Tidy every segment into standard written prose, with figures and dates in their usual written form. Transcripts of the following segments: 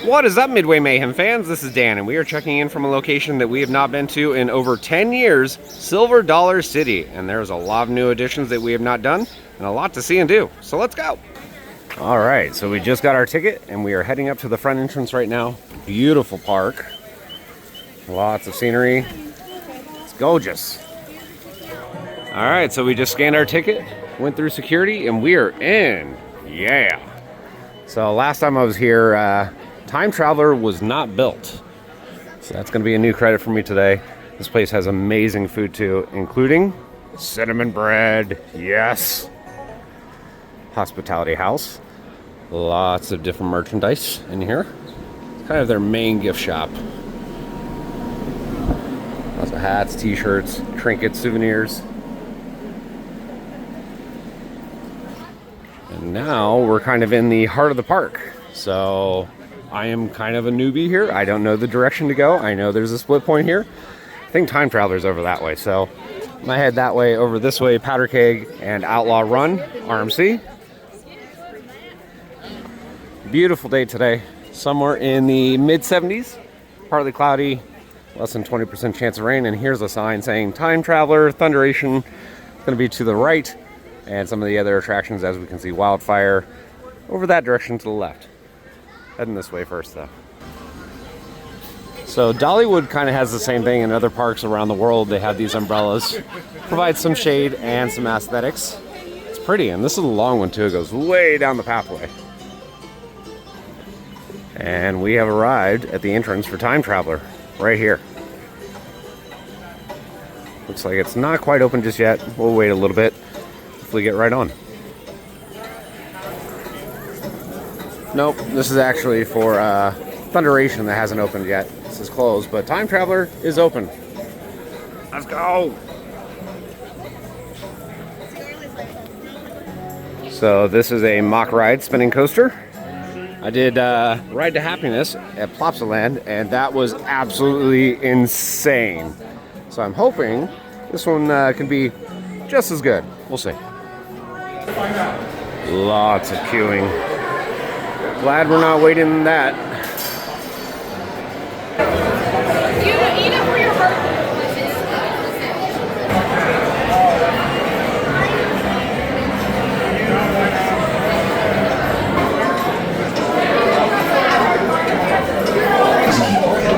What is up, Midway Mayhem fans? This is Dan, and we are checking in from a location that we have not been to in over 10 years, Silver Dollar City. And there's a lot of new additions that we have not done, and a lot to see and do. So let's go. All right, so we just got our ticket, and we are heading up to the front entrance right now. Beautiful park. Lots of scenery. It's gorgeous. All right, so we just scanned our ticket, went through security, and we are in. Yeah. So last time I was here, Time Traveler was not built. So that's going to be a new credit for me today. This place has amazing food too, including cinnamon bread. Yes. Hospitality house. Lots of different merchandise in here. It's kind of their main gift shop. Lots of hats, t-shirts, trinkets, souvenirs. And now we're kind of in the heart of the park. So I am kind of a newbie here. I don't know the direction to go. I know there's a split point here. I think Time Traveler's over that way. So I'm gonna head that way, over this way, Powder Keg and Outlaw Run, RMC. Beautiful day today. Somewhere in the mid-70s. Partly cloudy, less than 20% chance of rain. And here's a sign saying Time Traveler, Thunderation. Gonna be to the right. And some of the other attractions, as we can see, Wildfire over that direction to the left. Heading this way first, though. So Dollywood kind of has the same thing in other parks around the world. They have these umbrellas, provide some shade and some aesthetics. It's pretty, and this is a long one too. It goes way down the pathway. And we have arrived at the entrance for Time Traveler, right here. Looks like it's not quite open just yet. We'll wait a little bit. Hopefully get right on. Nope, this is actually for Thunderation that hasn't opened yet. This is closed, but Time Traveler is open. Let's go! So this is a mock ride spinning coaster. I did Ride to Happiness at Plopsaland, and that was absolutely insane. So I'm hoping this one can be just as good. We'll see. Lots of queuing. Glad we're not waiting in that.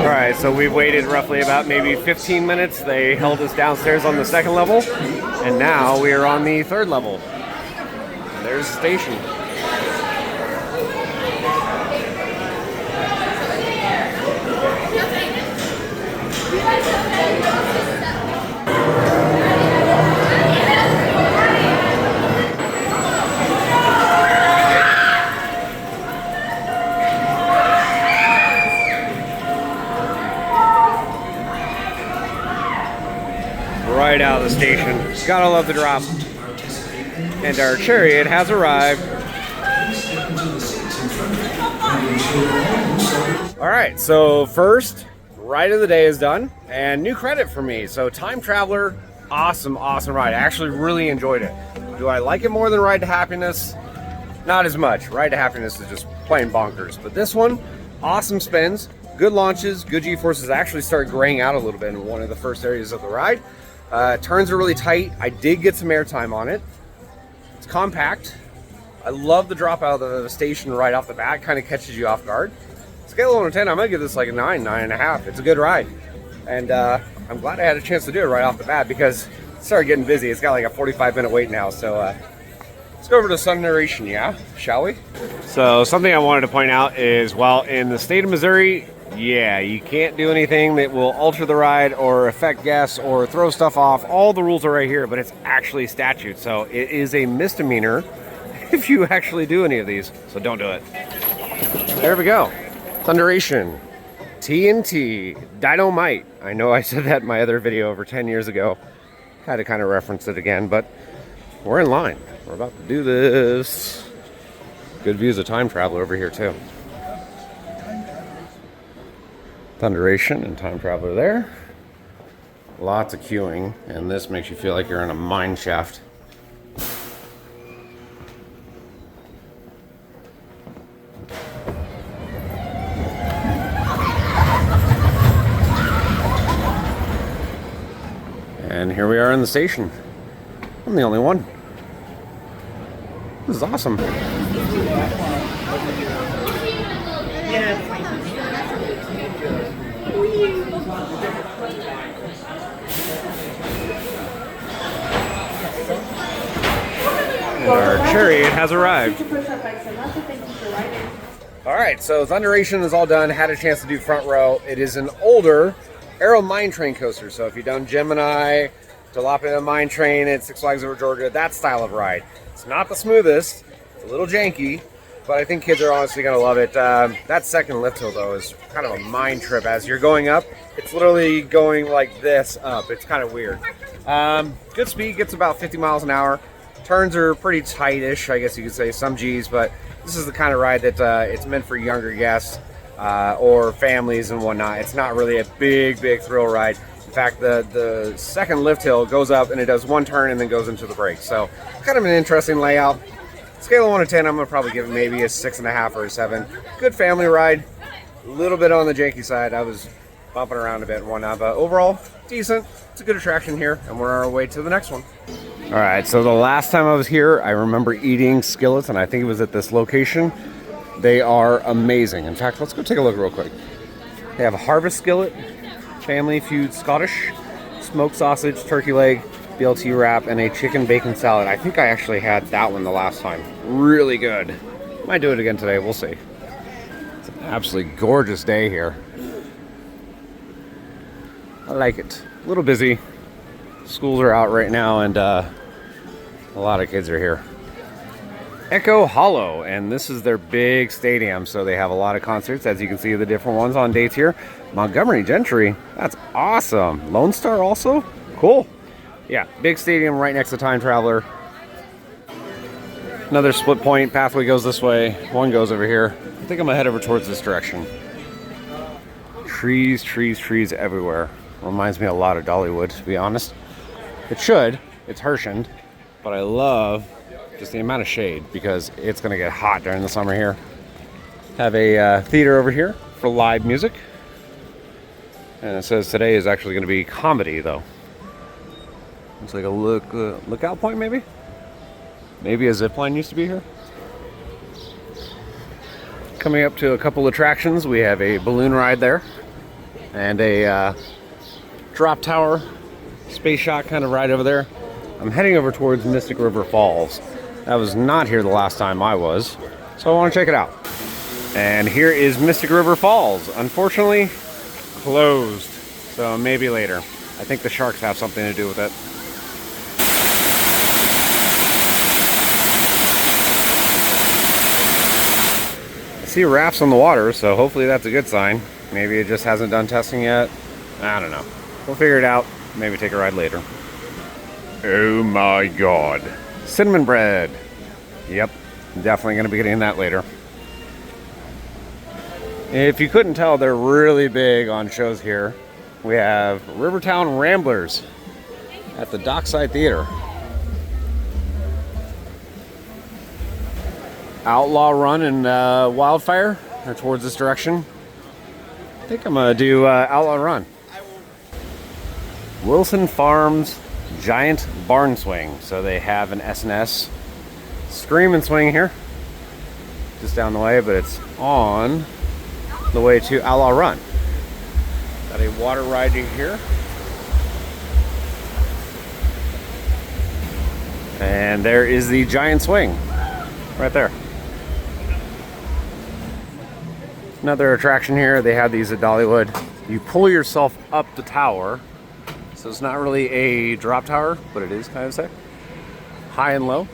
Alright, so we've waited roughly about maybe 15 minutes. They held us downstairs on the second level, and now we are on the third level. There's the station. Right out of the station. Gotta love the drop. And our chariot has arrived. Alright, so first ride of the day is done, and new credit for me. So Time Traveler, awesome ride. I actually really enjoyed it. Do I like it more than Ride to Happiness? Not as much. Ride to Happiness is just plain bonkers. But this one, awesome spins, good launches, good G-forces. Actually started graying out a little bit in one of the first areas of the ride. Turns are really tight. I did get some airtime on it. It's compact. I love the drop out of the station right off the bat. Kind of catches you off guard. Scale of 1 to 10, I'm gonna give this like a 9.5. It's a good ride, and I'm glad I had a chance to do it right off the bat because it started getting busy. It's got like a 45-minute wait now, so let's go over to Thunderation, yeah, shall we? So something I wanted to point out is, while in the state of Missouri, yeah, you can't do anything that will alter the ride or affect guests or throw stuff off. All the rules are right here, but it's actually statute, so it is a misdemeanor if you actually do any of these, so don't do it. There we go. Thunderation, TNT, Dynamite. I know I said that in my other video over 10 years ago. Had to kind of reference it again, but we're in line. We're about to do this. Good views of Time Traveler over here too. Thunderation and Time Traveler there. Lots of queuing, and this makes you feel like you're in a mine shaft. And here we are in the station. I'm the only one. This is awesome. And our chariot has arrived. Alright, so Thunderation is all done. Had a chance to do front row. It is an older Aero Mine Train coaster. So if you've done Gemini, Jalopy Mine Train at Six Flags Over Georgia, that style of ride. It's not the smoothest. It's a little janky, but I think kids are honestly going to love it. That second lift hill, though, is kind of a mind trip. As you're going up, it's literally going like this up. It's kind of weird. Good speed, gets about 50 miles an hour. Turns are pretty tight-ish, I guess you could say, some G's, but this is the kind of ride that it's meant for younger guests or families and whatnot. It's not really a big thrill ride. In fact, the second lift hill goes up and it does one turn and then goes into the brakes. So kind of an interesting layout. Scale of 1 to 10, I'm going to probably give it maybe a 6.5 or a 7. Good family ride. A little bit on the janky side. I was bumping around a bit and whatnot, but overall, decent. It's a good attraction here, and we're on our way to the next one. All right, so the last time I was here, I remember eating skillets, and I think it was at this location. They are amazing. In fact, let's go take a look real quick. They have a harvest skillet, family feud Scottish, smoked sausage, turkey leg, BLT wrap, and a chicken bacon salad. I think I actually had that one the last time. Really good. Might do it again today, we'll see. It's an absolutely gorgeous day here. I like it. A little busy. Schools are out right now, and a lot of kids are here. Echo Hollow, and this is their big stadium, so they have a lot of concerts, as you can see the different ones on dates here. Montgomery Gentry, that's awesome. Lone Star also? Cool. Yeah, big stadium right next to Time Traveler. Another split point, pathway goes this way, one goes over here. I think I'm gonna head over towards this direction. Trees, trees, trees everywhere. Reminds me a lot of Dollywood, to be honest. It should. It's Hershend, but I love just the amount of shade because it's going to get hot during the summer here. Have a theater over here for live music, and it says today is actually going to be comedy, though. Looks like a lookout point, maybe. Maybe a zip line used to be here. Coming up to a couple attractions, we have a balloon ride there, and a drop tower. Space shot kind of ride over there. I'm heading over towards Mystic River Falls. That was not here the last time I was, so I want to check it out. And here is Mystic River Falls. Unfortunately, closed, so maybe later. I think the sharks have something to do with it. I see rafts on the water, so hopefully that's a good sign. Maybe it just hasn't done testing yet. I don't know. We'll figure it out. Maybe take a ride later. Oh my god. Cinnamon bread. Yep, definitely going to be getting that later. If you couldn't tell, they're really big on shows here. We have Rivertown Ramblers at the Dockside Theater. Outlaw Run and Wildfire are towards this direction. I think I'm going to do Outlaw Run. Wilson Farms Giant Barn Swing. So they have an S&S Scream and Swing here, just down the way, but it's on the way to Outlaw Run. Got a water riding here. And there is the Giant Swing, right there. Another attraction here, they have these at Dollywood. You pull yourself up the tower. So it's not really a drop tower, but it is kind of sick. High and low.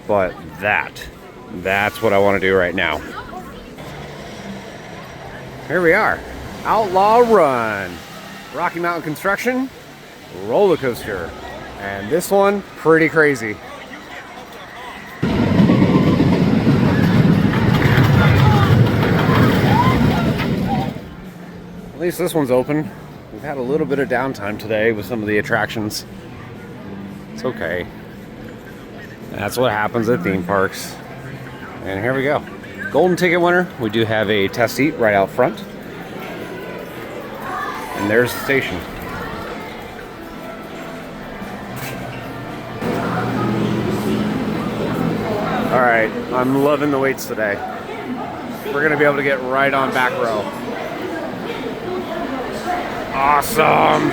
But that's what I want to do right now. Here we are. Outlaw Run. Rocky Mountain Construction roller coaster. And this one, pretty crazy. At least this one's open. We've had a little bit of downtime today with some of the attractions. It's okay. That's what happens at theme parks. And here we go. Golden ticket winner. We do have a test seat right out front. And there's the station. All right, I'm loving the weights today. We're gonna be able to get right on back row. Awesome.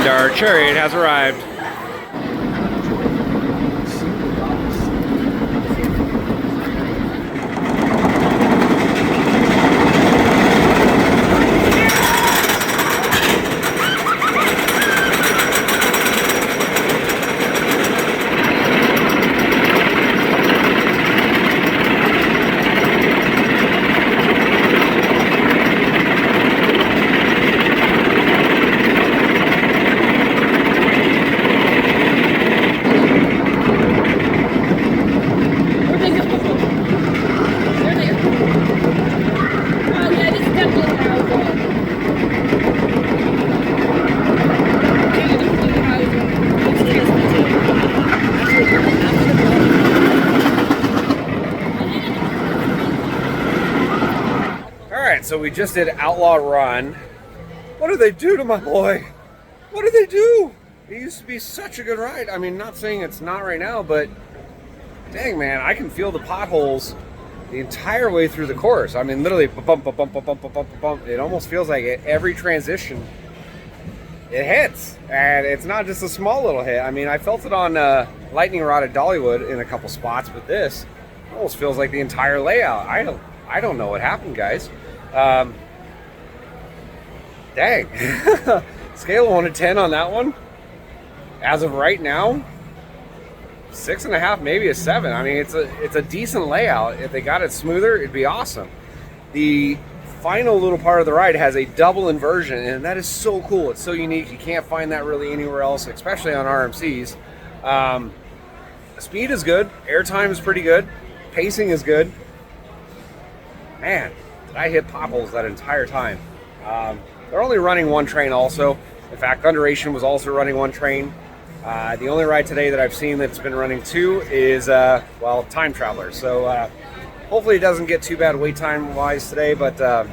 Our chariot has arrived. So we just did Outlaw Run. What did they do to my boy? What did they do? It used to be such a good ride. I mean, not saying it's not right now, but dang, man, I can feel the potholes the entire way through the course. I mean, literally, bump, bump, bump, bump, bump, bump, bump, bump. It almost feels like at every transition, it hits. And it's not just a small little hit. I mean, I felt it on Lightning Rod at Dollywood in a couple spots, but this almost feels like the entire layout. I don't know what happened, guys. Dang. Scale of 1 to 10 on that one. As of right now, 6.5, maybe a 7. I mean, it's a decent layout. If they got it smoother, it'd be awesome. The final little part of the ride has a double inversion, and that is so cool. It's so unique. You can't find that really anywhere else, especially on RMCs. The speed is good. Airtime is pretty good. Pacing is good. Man, did I hit potholes that entire time. They're only running one train also. In fact, Thunderation was also running one train. The only ride today that I've seen that's been running two is, well, Time Traveler. So hopefully it doesn't get too bad wait time wise today, but I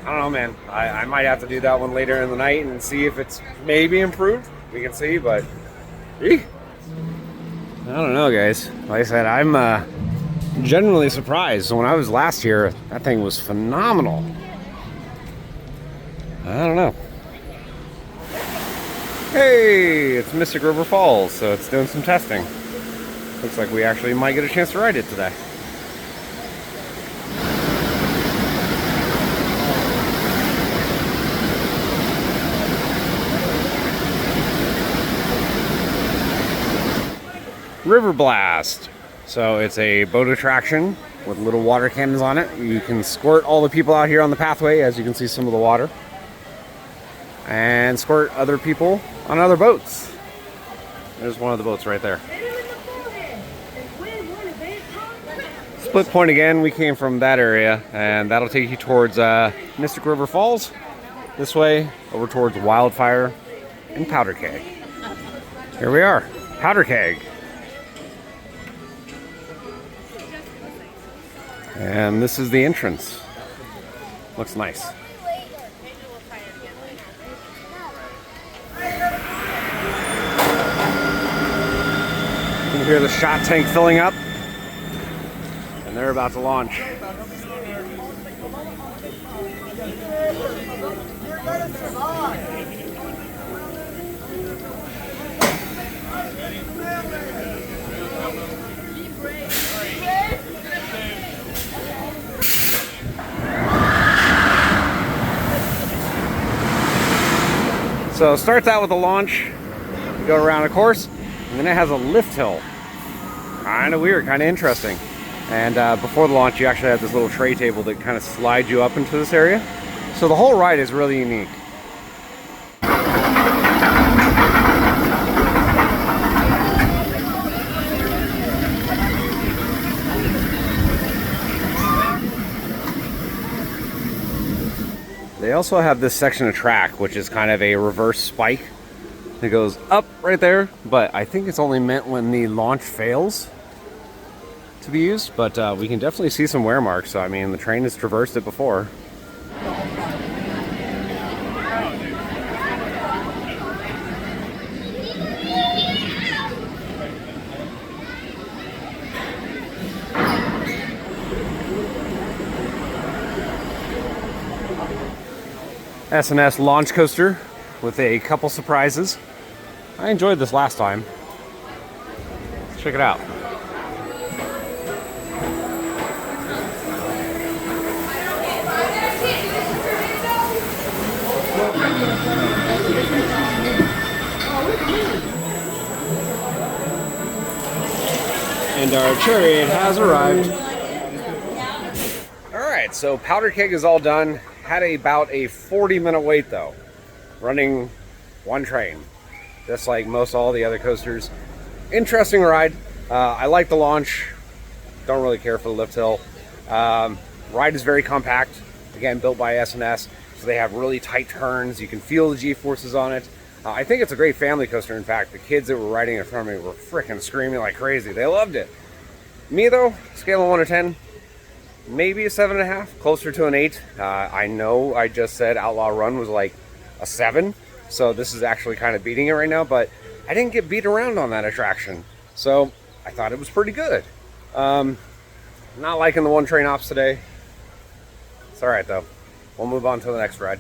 don't know, man. I might have to do that one later in the night and see if it's maybe improved. We can see, but I don't know, guys. Like I said, I'm genuinely surprised. So when I was last here, that thing was phenomenal. I don't know. Hey, it's Mystic River Falls, so it's doing some testing. Looks like we actually might get a chance to ride it today. River Blast. So it's a boat attraction with little water cannons on it. You can squirt all the people out here on the pathway, as you can see some of the water, and squirt other people on other boats. There's one of the boats right there. Split point again, we came from that area, and that'll take you towards Mystic River Falls. This way, over towards Wildfire and Powder Keg. Here we are, Powder Keg. And this is the entrance. Looks nice. You can hear the shot tank filling up, and they're about to launch. So it starts out with a launch, you go around a course, and then it has a lift hill. Kind of weird, kind of interesting. And before the launch, you actually have this little tray table that kind of slides you up into this area. So the whole ride is really unique. They also have this section of track, which is kind of a reverse spike. It goes up right there, but I think it's only meant when the launch fails to be used. But we can definitely see some wear marks. I mean, the train has traversed it before. S&S launch coaster with a couple surprises. I enjoyed this last time. Let's check it out. And our chariot has arrived. All right, so powder keg is all done. Had about a 40-minute wait though, running one train, just like most all the other coasters. Interesting ride. I like the launch. Don't really care for the lift hill. Ride is very compact. Again, built by S&S, so they have really tight turns. You can feel the G-forces on it. I think it's a great family coaster. In fact, the kids that were riding in front of me were freaking screaming like crazy. They loved it. Me though, scale of 1 to 10. Maybe a 7.5, closer to an 8. I know I just said Outlaw Run was like a 7, so this is actually kind of beating it right now, but I didn't get beat around on that attraction, so I thought it was pretty good. Not liking the one train ops today. It's alright though. We'll move on to the next ride.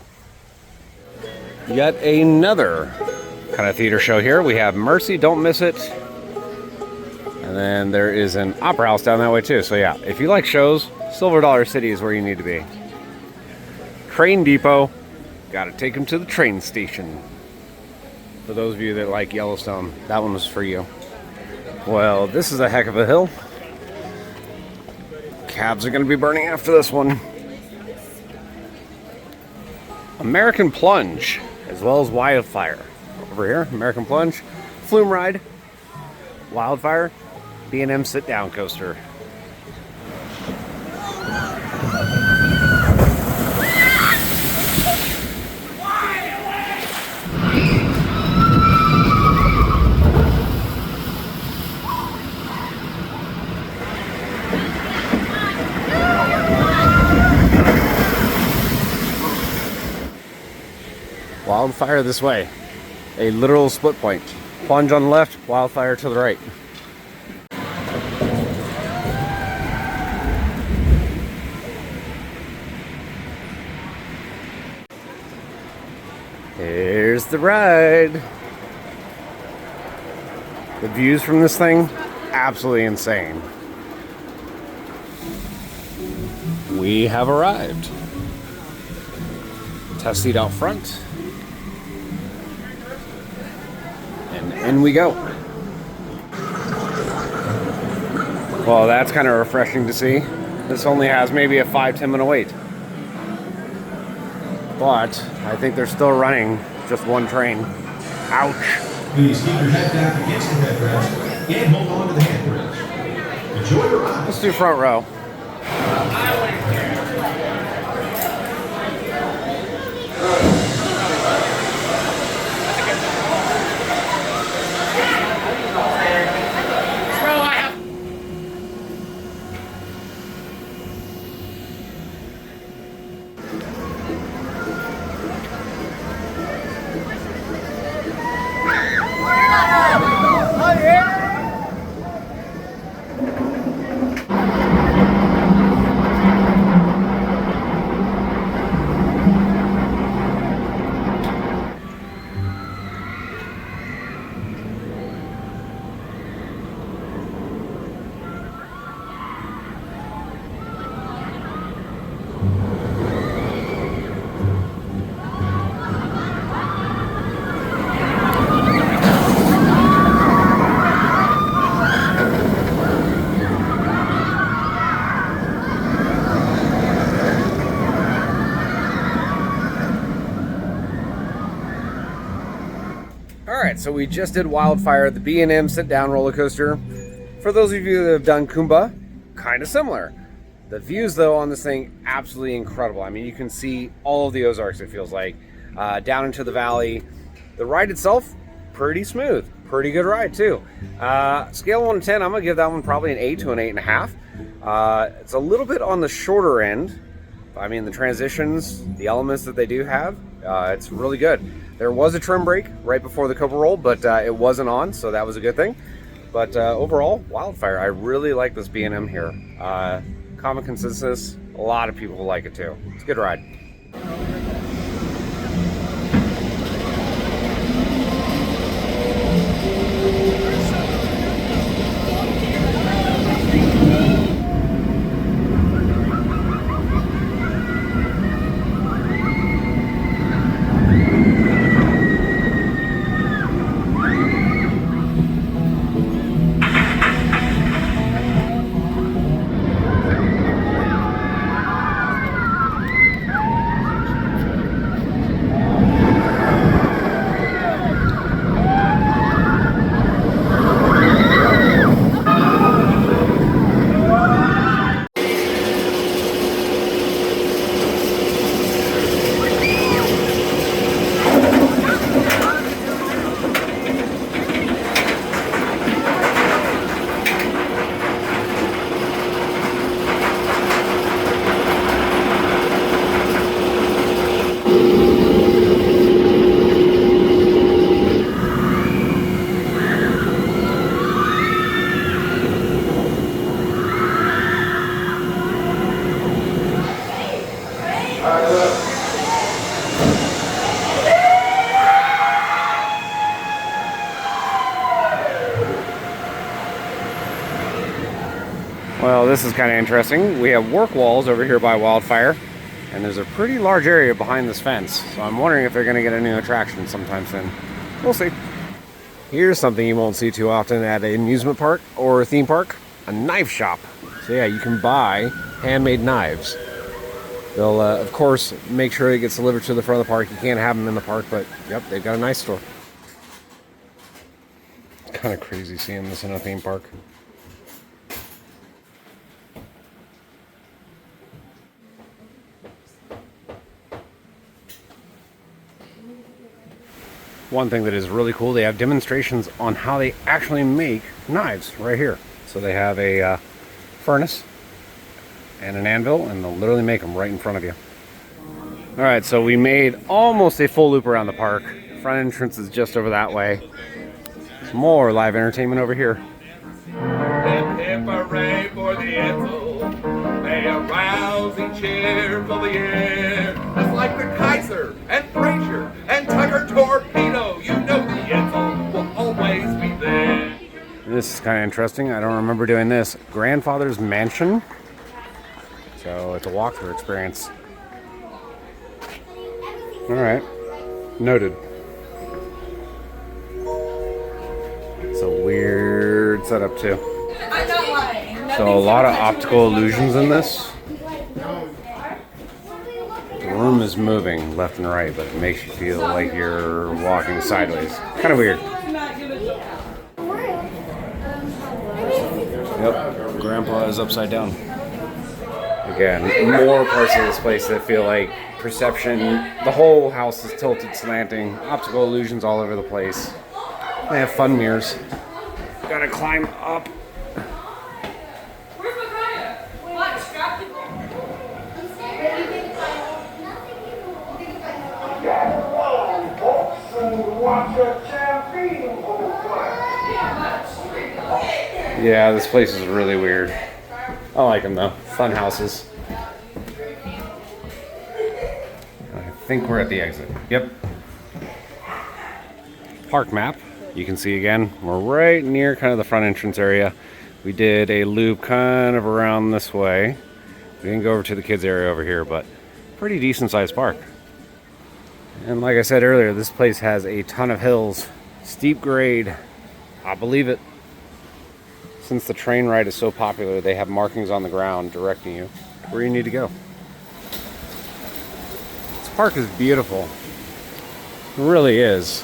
Yet another kind of theater show here. We have Mercy, don't miss it. And then there is an opera house down that way too. So yeah, if you like shows, Silver Dollar City is where you need to be. Train depot, gotta take them to the train station. For those of you that like Yellowstone, that one was for you. Well, this is a heck of a hill. Cabs are gonna be burning after this one. American Plunge, as well as Wildfire. Over here, American Plunge, Flume Ride, Wildfire, B&M sit-down coaster. Wildfire this way. A literal split point. Plunge on the left, Wildfire to the right. Here's the ride. The views from this thing, absolutely insane. We have arrived. Test seat out front. And in we go. Well, that's kind of refreshing to see. This only has maybe a 5-10 minute wait. But I think they're still running just one train. Ouch. Please keep your head back against the headrest and hold on to the handbrake. Enjoy your ride. Let's do front row. Alright, so we just did Wildfire, the B&M sit-down roller coaster. For those of you that have done Kumba, kind of similar. The views, though, on this thing, absolutely incredible. I mean, you can see all of the Ozarks, it feels like, down into the valley. The ride itself, pretty smooth. Pretty good ride, too. Scale 1 to 10, I'm going to give that one probably an 8 to an 8.5. It's a little bit on the shorter end. I mean, the transitions, the elements that they do have, it's really good. There was a trim brake right before the Cobra roll, but it wasn't on, so that was a good thing. But overall, Wildfire, I really like this B&M here. Common consensus, a lot of people like it too. It's a good ride. Well, this is kind of interesting. We have work walls over here by Wildfire, and there's a pretty large area behind this fence. So I'm wondering if they're going to get a new attraction sometime soon. We'll see. Here's something you won't see too often at an amusement park or a theme park, a knife shop. So yeah, you can buy handmade knives. They'll, of course, make sure it gets delivered to the front of the park. You can't have them in the park, but yep, they've got a nice store. Kind of crazy seeing this in a theme park. One thing that is really cool, they have demonstrations on how they actually make knives right here. So they have a furnace and an anvil, and they'll literally make them right in front of you. All right, so we made almost a full loop around the park. Front entrance is just over that way. More live entertainment over here. Hip hip hooray for the Edsel, a rousing cheer for the air. Just like the Kaiser and Frazier and Tucker Torpedo, you know the Edsel will always be there. This is kind of interesting. I don't remember doing this. Grandfather's Mansion. So it's a walkthrough experience. All right, noted. It's a weird setup too. So a lot of optical illusions in this. The room is moving left and right, but it makes you feel like you're walking sideways. Kind of weird. Yep, Grandpa is upside down. Again, more parts of this place that feel like perception. The whole house is tilted, slanting, optical illusions all over the place. They have fun mirrors. Gotta climb up. Where's Micaiah? What? Scrapped it? Yeah, this place is really weird. I like them though. Fun houses. I think we're at the exit. Yep. Park map. You can see again, we're right near kind of the front entrance area. We did a loop kind of around this way. We didn't go over to the kids area over here, but pretty decent sized park. And like I said earlier, this place has a ton of hills, steep grade. I believe it. Since the train ride is so popular, they have markings on the ground directing you where you need to go. This park is beautiful. It really is.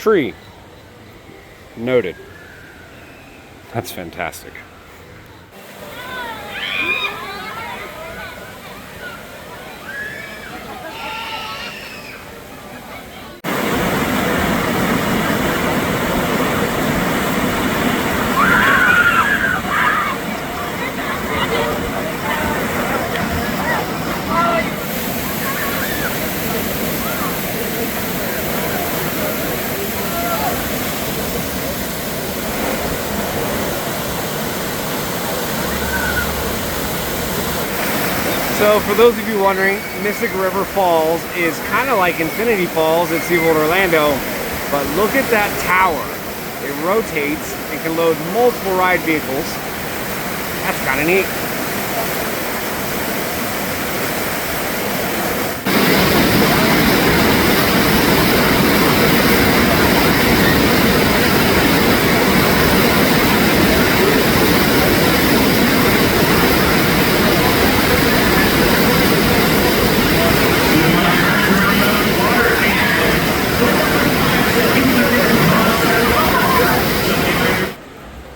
Tree. Noted. That's fantastic. So for those of you wondering, Mystic River Falls is kind of like Infinity Falls at SeaWorld Orlando, but look at that tower. It rotates and can load multiple ride vehicles. That's kind of neat.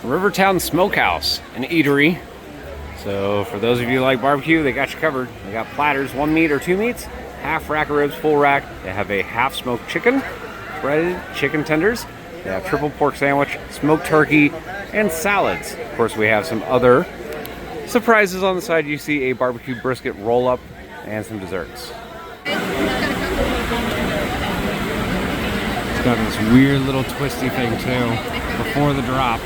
Rivertown Smokehouse, an eatery. So for those of you who like barbecue, they got you covered. They got platters, 1 meat or 2 meats, half rack of ribs, full rack. They have a half smoked chicken, breaded chicken tenders. They have triple pork sandwich, smoked turkey, and salads. Of course, we have some other surprises on the side. You see a barbecue brisket roll up and some desserts. It's got this weird little twisty thing too before the drop.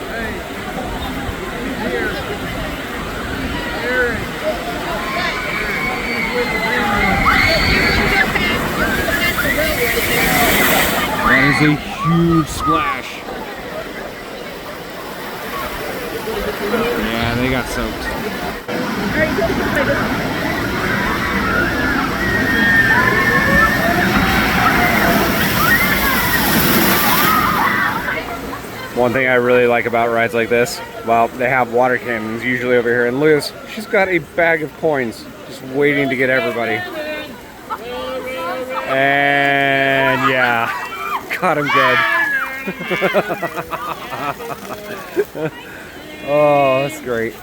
That is a huge splash. Yeah, they got soaked. One thing I really like about rides like this, well, they have water cannons usually over here. And Liz, she's got a bag of coins just waiting to get everybody. And yeah, got him good. Oh, that's great.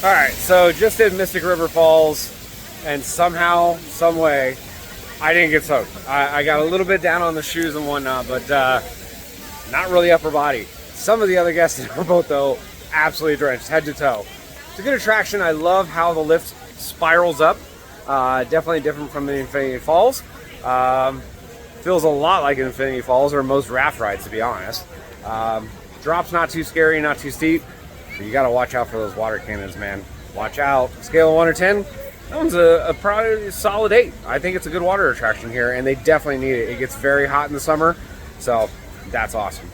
Alright, so just did Mystic River Falls, and somehow, some way, I didn't get soaked. I got a little bit down on the shoes and whatnot, but not really upper body. Some of the other guests in our boat, though, absolutely drenched, head to toe. It's a good attraction. I love how the lift spirals up. Definitely different from the Infinity Falls. Feels a lot like Infinity Falls, or most raft rides, to be honest. Drop's not too scary, not too steep. But you got to watch out for those water cannons, man. Watch out. Scale of 1 to 10, that one's a probably solid 8. I think it's a good water attraction here, and they definitely need it. It gets very hot in the summer, so that's awesome.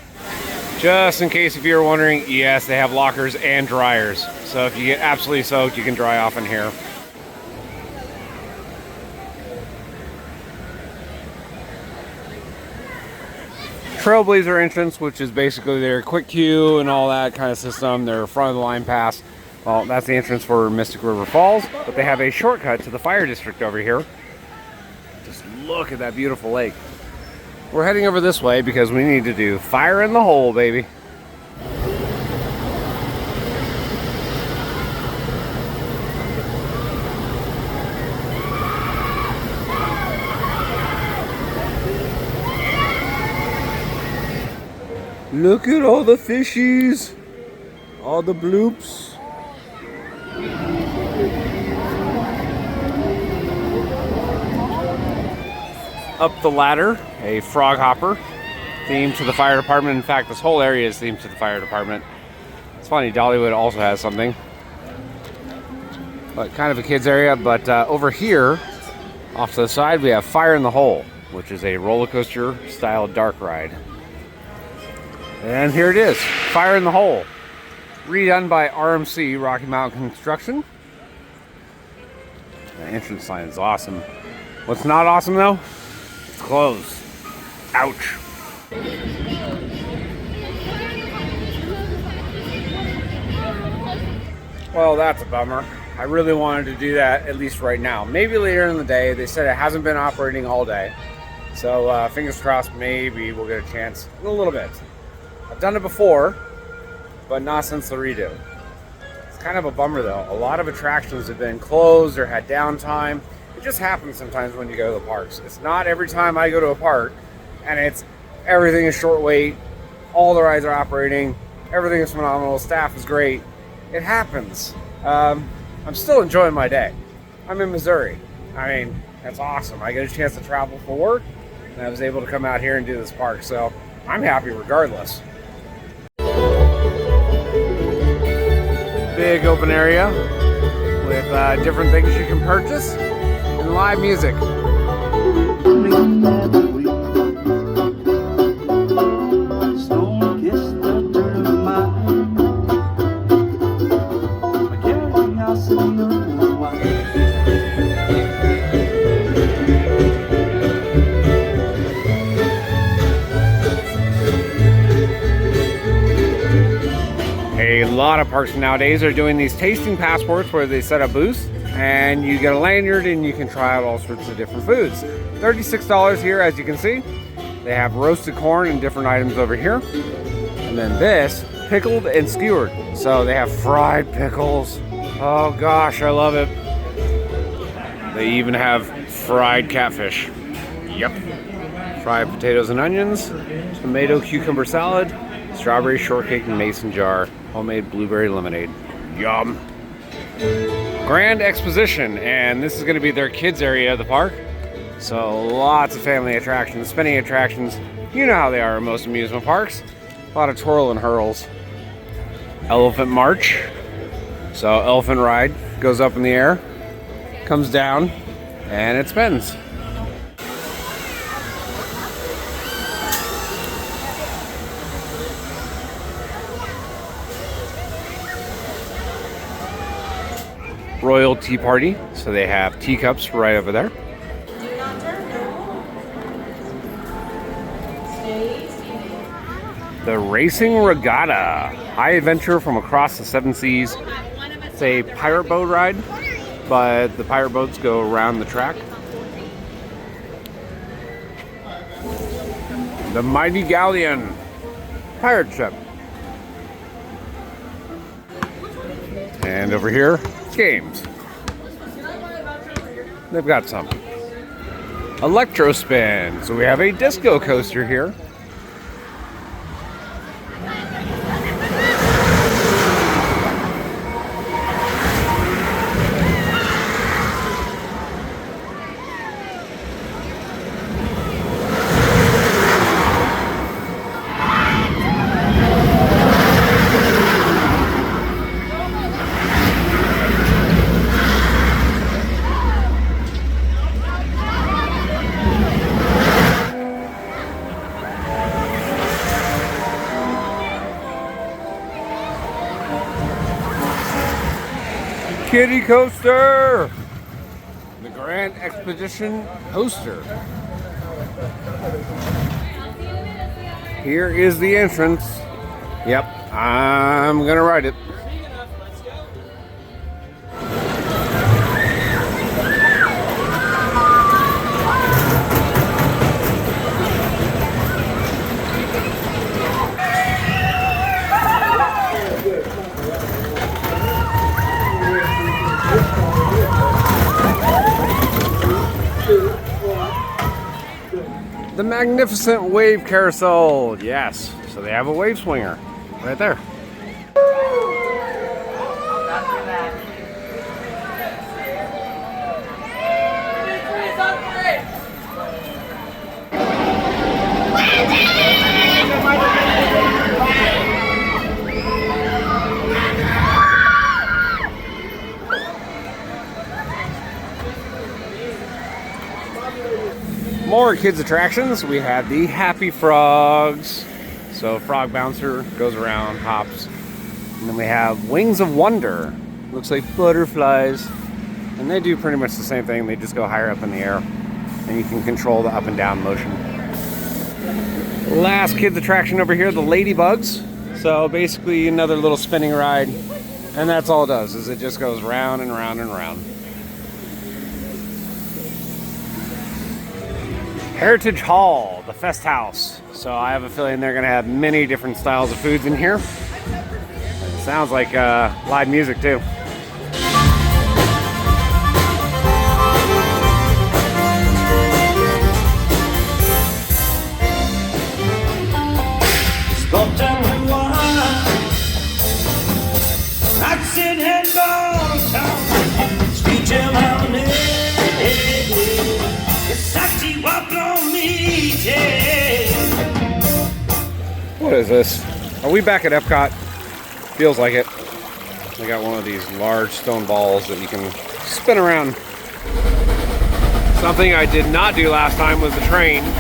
Just in case if you're wondering, yes, they have lockers and dryers. So if you get absolutely soaked, you can dry off in here. Trailblazer entrance, which is basically their quick queue and all that kind of system, their front of the line pass. Well, that's the entrance for Mystic River Falls, but they have a shortcut to the fire district over here. Just look at that beautiful lake. We're heading over this way because we need to do fire in the hole, baby. Look at all the fishies, all the bloops. Up the ladder, a frog hopper themed to the fire department. In fact, this whole area is themed to the fire department. It's funny, Dollywood also has something, but kind of a kids area. But over here, Off to the side, we have Fire in the Hole, which is a roller coaster style dark ride. And here it is, Fire in the Hole, redone by RMC, Rocky Mountain Construction. The entrance sign is awesome. What's not awesome though? It's closed. Ouch. Well, that's a bummer. I really wanted to do that, at least right now. Maybe later in the day. They said it hasn't been operating all day. So fingers crossed, maybe we'll get a chance in a little bit. I've done it before, but not since the redo. It's kind of a bummer though. A lot of attractions have been closed or had downtime. It just happens sometimes when you go to the parks. It's not every time I go to a park and everything is short wait, all the rides are operating, everything is phenomenal, staff is great. It happens. I'm still enjoying my day. I'm in Missouri. I mean, that's awesome. I get a chance to travel for work, and I was able to come out here and do this park, so I'm happy regardless. Big open area with different things you can purchase and live music. A lot of parks nowadays are doing these tasting passports where they set up booths and you get a lanyard and you can try out all sorts of different foods. $36 here, as you can see. They have roasted corn and different items over here. And then this, pickled and skewered. So they have fried pickles. Oh gosh, I love it. They even have fried catfish. Yep. Fried potatoes and onions, tomato cucumber salad, strawberry shortcake and mason jar, homemade blueberry lemonade. Yum. Grand Exposition, and this is going to be their kids area of the park. So lots of family attractions, spinning attractions. You know how they are in most amusement parks. A lot of twirl and hurls. Elephant March. So elephant ride goes up in the air, comes down, and it spins. Royal Tea Party, so they have teacups right over there. The Racing Regatta, high adventure from across the 7 seas. It's a pirate boat ride, but the pirate boats go around the track. The Mighty Galleon, pirate ship. And over here, games. They've got some. Electro Spin. So we have a disco coaster here. Kiddie coaster, the Grand Expedition coaster. Here is the entrance. Yep, I'm gonna ride it. The Magnificent Wave Carousel, yes. So they have a wave swinger right there. More kids attractions. We have the Happy Frogs. So frog bouncer goes around, hops. And then we have Wings of Wonder. Looks like butterflies. And they do pretty much the same thing. They just go higher up in the air. And you can control the up and down motion. Last kids attraction over here, the Ladybugs. So basically another little spinning ride. And that's all it does, is it just goes round and round and round. Heritage Hall, the Fest House. So I have a feeling they're gonna have many different styles of foods in here. It sounds like live music too. What is this? Are we back at Epcot? Feels like it. They got one of these large stone balls that you can spin around. Something I did not do last time was the train. I'm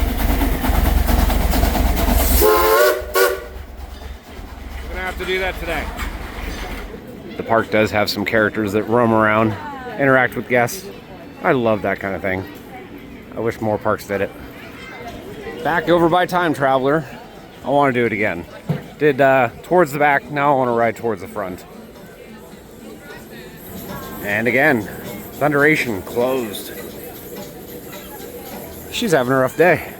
gonna have to do that today. The park does have some characters that roam around, interact with guests. I love that kind of thing. I wish more parks did it. Back over by Time Traveler. I want to do it again. Did towards the back, now I want to ride towards the front. And again, Thunderation closed. She's having a rough day.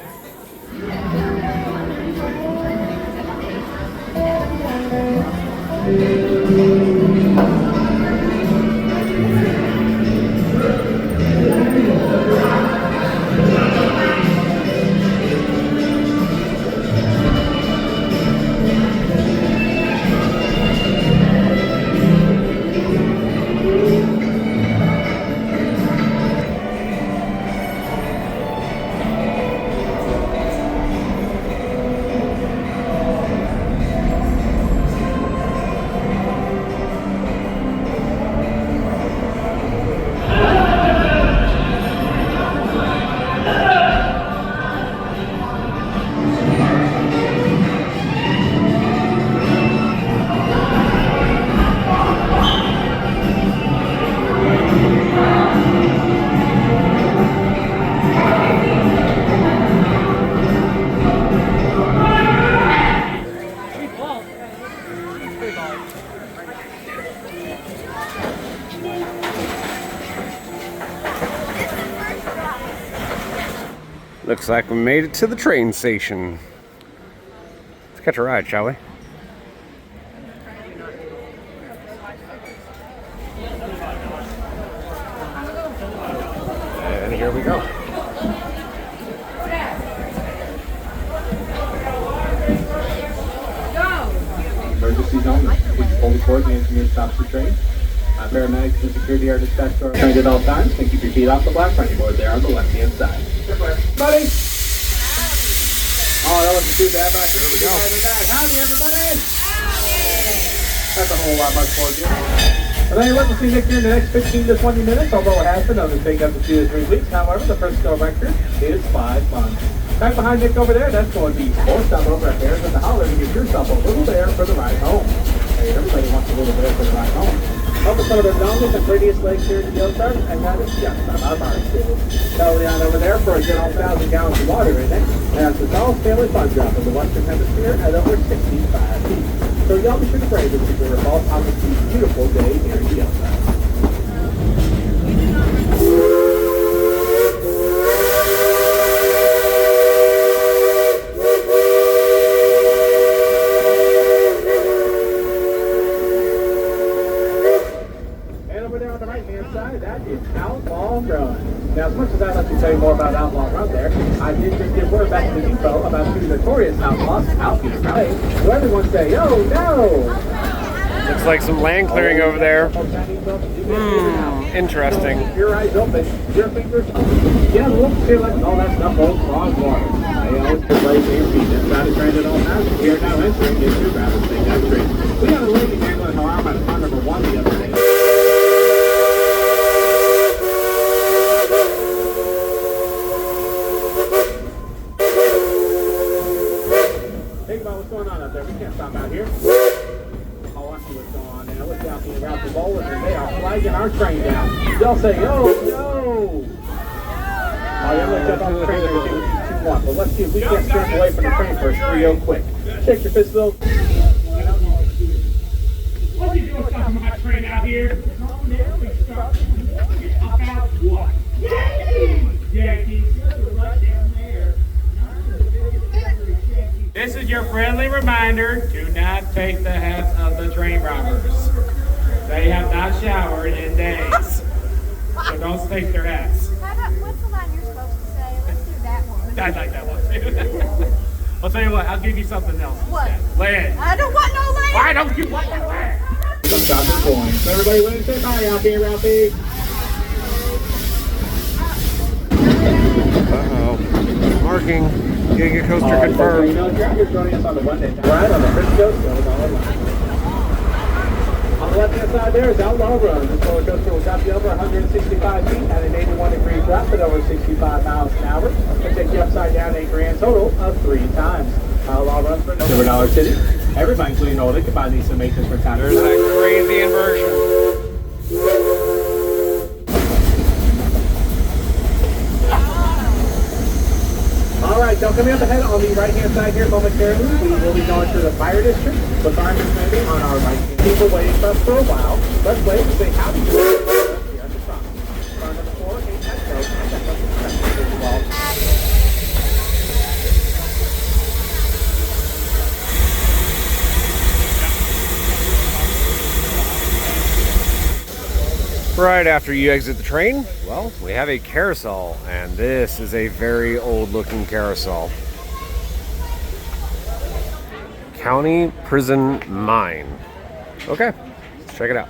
Looks like we made it to the train station. Let's catch a ride, shall we? And here we go. Emergencies only. Please pull the cord. The engineer stops the train. Paramedics and security are dispatched to our train at all times. And keep your feet off the platform board there on the left-hand side. Buddy! Oh, that wasn't too bad, but there we go. Howdy, everybody! That's a whole lot much for you. Well, then we'll see Nick here in the next 15 to 20 minutes, although it has been only take up to 2 to 3 weeks. However, the first go record is 5 months. Back behind Nick over there, that's going to be 4 stop over at Bears at the Holler to get yourself a little bear for the ride home. Hey, everybody wants a little bear for the ride home. Up with some of the longest and prettiest lakes here in the Ozarks, and that is just about our school. Totally on over there for a good 1,000 gallons of water in it. That's the tallest family fun drop in the Western Hemisphere at over 65 feet. So y'all be sure to brave this Superior Falls on this beautiful day here in the Ozarks. Now, as much as I'd like to tell you more about Outlaw Run there, I did just give word back to the depot about 2 notorious outlaws out here. So everyone say, oh no! Looks like some land clearing over there. Interesting. Your eyes open, your fingers open. Yeah, look, feel like all that stuff holds long water. They always play your feet. That's not a trend at all times. We are now entering into Rattlesnake Extreme. We got a lady handling her arm at car number 1 the other day. our train down. They'll say, oh, no. Oh, you're going to jump off the train there and do what you want. But let's see if we can't stand away from the train first real quick. Shake your fist, though. What are you doing stuff on my train out here? About what? Jackie, right down there. This is your friendly reminder, do not take the hats of the train robbers. They have not showered in days. So don't take their hats. How about, what's the line you're supposed to say? Let's do that one. I like that one too. I'll tell you what, I'll give you something else. What? Land. I don't want no land. Why don't you want that land? Some stopping points. So everybody wave say bye out here, Ralphie. Uh-oh. Marking. Giga coaster You confirmed. know, if you're out here joining us on the Monday ride on the Frisco, so it's all online. On the left-hand side there is Outlaw Run. This roller coaster will drop you over 165 feet at an 81-degree drop at over 65 miles an hour. It'll take you upside down a grand total of 3 times. Outlaw Run for Silver Dollar City. Everybody, including all, they can buy these summations for time. There's that crazy inversion. All right, so coming up ahead on the right-hand side here momentarily, we will be going through the fire district. The firemen will be on our right. People waiting for us for a while. Let's wait and say howdy to here at the front. Car number 4, 8 Metro, and that's up to the wall. Right after you exit the train, well, we have a carousel, and this is a very old-looking carousel. County Prison Mine. Okay, let's check it out.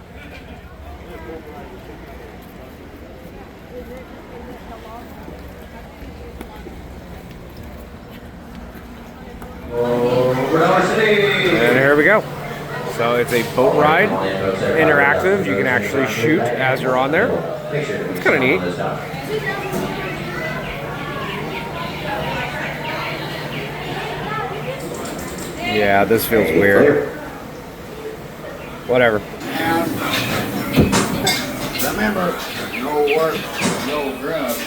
And here we go. So it's a boat ride, interactive. You can actually shoot as you're on there. It's kind of neat. Yeah, this feels weird. Whatever. Remember, no work, no grub.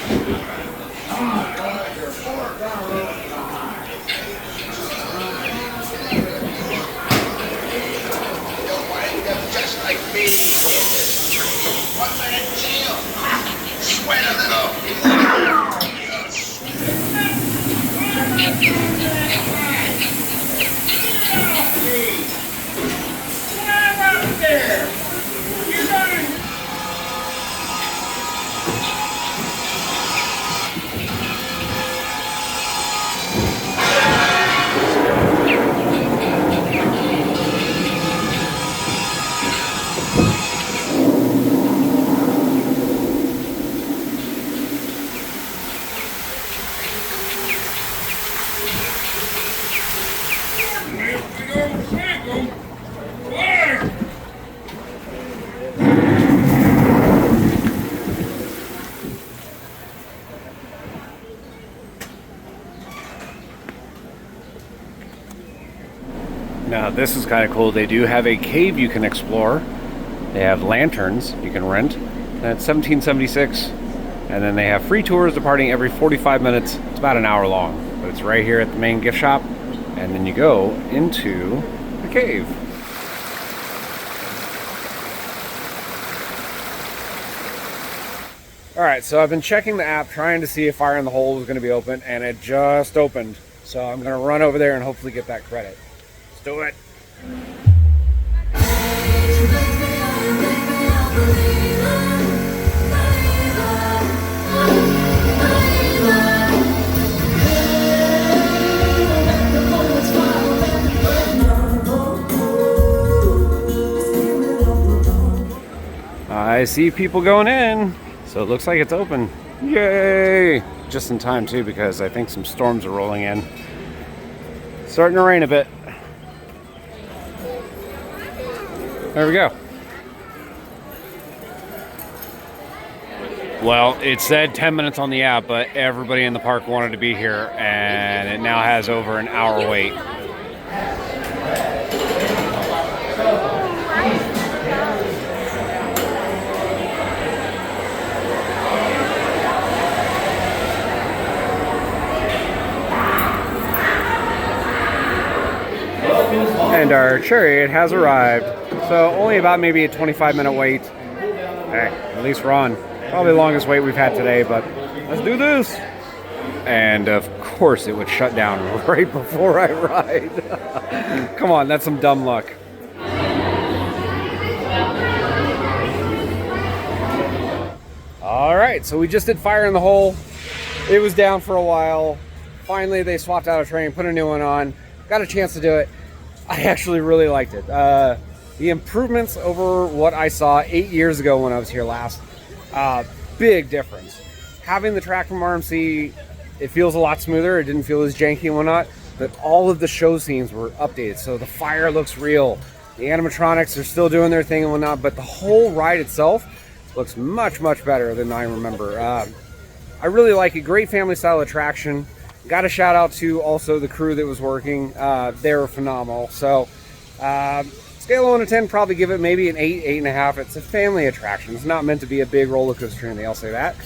Just like me. 1 minute chill. Sweat a little. Now this is kind of cool. They do have a cave you can explore. They have lanterns you can rent. That's $17.76. And then they have free tours departing every 45 minutes. It's about an hour long. But it's right here at the main gift shop. And then you go into the cave. Alright, so I've been checking the app trying to see if Fire in the Hole was going to be open, and it just opened. So I'm going to run over there and hopefully get that credit. Let's do it. I see people going in, so it looks like it's open. Yay! Just in time too, because I think some storms are rolling in. Starting to rain a bit. There we go. Well, it said 10 minutes on the app, but everybody in the park wanted to be here, and it now has over an hour wait. And our chariot has arrived. So only about maybe a 25-minute wait. Hey, at least we're on. Probably the longest wait we've had today, but let's do this. And of course it would shut down right before I ride. Come on, that's some dumb luck. All right, so we just did Fire in the Hole. It was down for a while. Finally, they swapped out a train, put a new one on. Got a chance to do it. I actually really liked it. The improvements over what I saw 8 years ago when I was here last, big difference. Having the track from RMC, it feels a lot smoother. It didn't feel as janky and whatnot, but all of the show scenes were updated. So the fire looks real. The animatronics are still doing their thing and whatnot, but the whole ride itself looks much, much better than I remember. I really like it. Great family style attraction. Got a shout out to also the crew that was working. They were phenomenal. So scale of 1 to 10, probably give it maybe an 8, 8.5. It's a family attraction. It's not meant to be a big roller coaster, and they'll say that.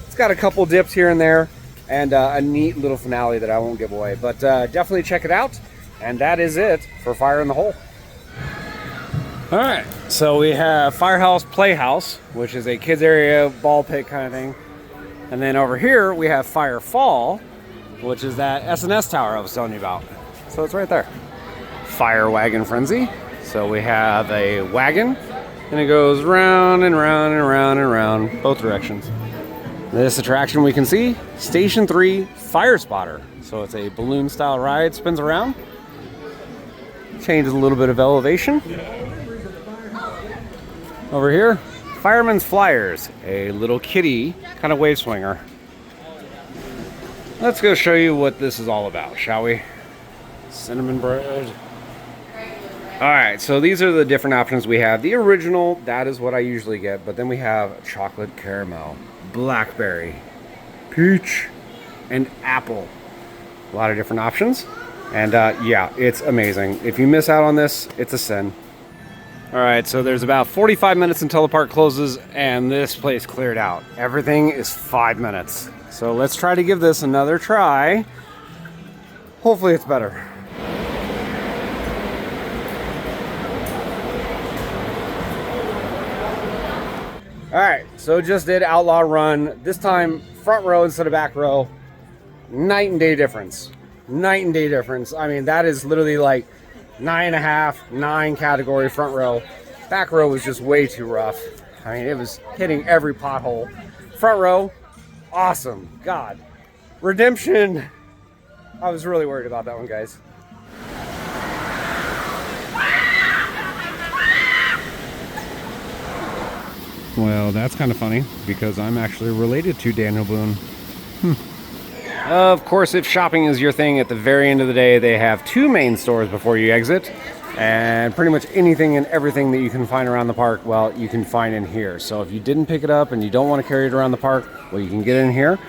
It's got a couple dips here and there, and a neat little finale that I won't give away. But definitely check it out. And that is it for Fire in the Hole. All right, so we have Firehouse Playhouse, which is a kids area ball pit kind of thing. And then over here we have Fire Fall, which is that S&S tower I was telling you about. So it's right there. Fire Wagon Frenzy. So we have a wagon, and it goes round and round and round and round, both directions. This attraction we can see, Station 3 Fire Spotter. So it's a balloon style ride, spins around. Changes a little bit of elevation. Over here, Fireman's Flyers, a little kitty kind of wave swinger. Let's go show you what this is all about, shall we? Cinnamon bread. All right, so these are the different options we have. The original, that is what I usually get, but then we have chocolate caramel, blackberry, peach, and apple. A lot of different options. And yeah, it's amazing. If you miss out on this, it's a sin. All right, so there's about 45 minutes until the park closes, and this place cleared out. Everything is 5 minutes. So let's try to give this another try. Hopefully it's better. All right, so just did Outlaw Run. This time, front row instead of back row. Night and day difference. Night and day difference. I mean, that is literally like 9.5, 9 category front row. Back row was just way too rough. I mean, it was hitting every pothole. Front row, awesome. God. Redemption. I was really worried about that one, guys. Well, that's kind of funny because I'm actually related to Daniel Boone. Of course, if shopping is your thing, at the very end of the day, they have 2 main stores before you exit. And pretty much anything and everything that you can find around the park, well, you can find in here. So if you didn't pick it up and you don't want to carry it around the park, well, you can get it in here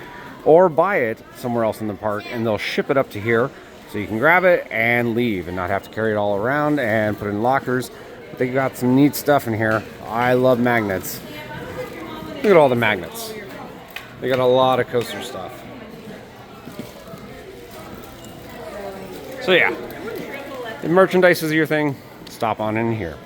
or buy it somewhere else in the park, and they'll ship it up to here so you can grab it and leave and not have to carry it all around and put it in lockers. But they got some neat stuff in here. I love magnets. Look at all the magnets. They got a lot of coaster stuff. So yeah, if merchandise is your thing, stop on in here.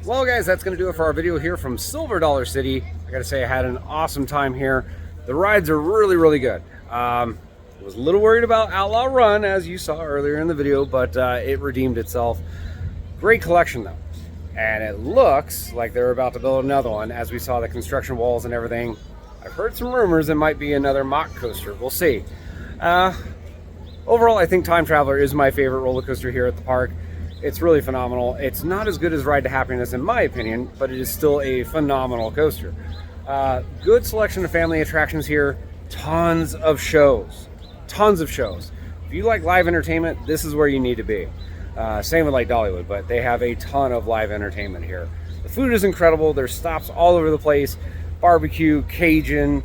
Well guys, that's going to do it for our video here from Silver Dollar City. I gotta say I had an awesome time here. The rides are really, really good. I was a little worried about Outlaw Run, as you saw earlier in the video, but it redeemed itself. Great collection though. And it looks like they're about to build another one, as we saw the construction walls and everything. I've heard some rumors it might be another mock coaster. We'll see. Overall, I think Time Traveler is my favorite roller coaster here at the park. It's really phenomenal. It's not as good as Ride to Happiness in my opinion, but it is still a phenomenal coaster. Good selection of family attractions here. Tons of shows. Tons of shows. If you like live entertainment, this is where you need to be. Same with like Dollywood, but they have a ton of live entertainment here. The food is incredible. There's stops all over the place. Barbecue, Cajun,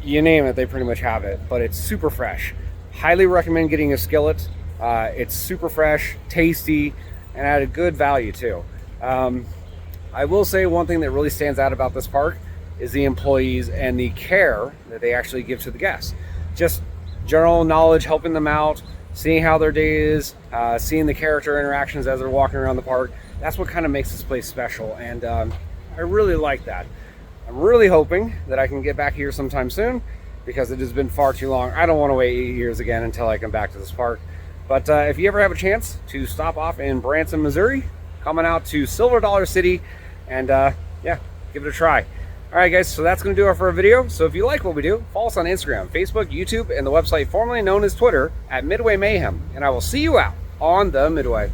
you name it, they pretty much have it, but it's super fresh. Highly recommend getting a skillet. It's super fresh, tasty, and at a good value too. I will say one thing that really stands out about this park is the employees and the care that they actually give to the guests. Just general knowledge, helping them out, seeing how their day is, seeing the character interactions as they're walking around the park. That's what kind of makes this place special, and I really like that. I'm really hoping that I can get back here sometime soon, because it has been far too long. I don't want to wait 8 years again until I come back to this park. But if you ever have a chance to stop off in Branson, Missouri, coming out to Silver Dollar City, and yeah, give it a try. All right, guys, so that's going to do it for our video. So if you like what we do, follow us on Instagram, Facebook, YouTube, and the website formerly known as Twitter at Midway Mayhem. And I will see you out on the Midway.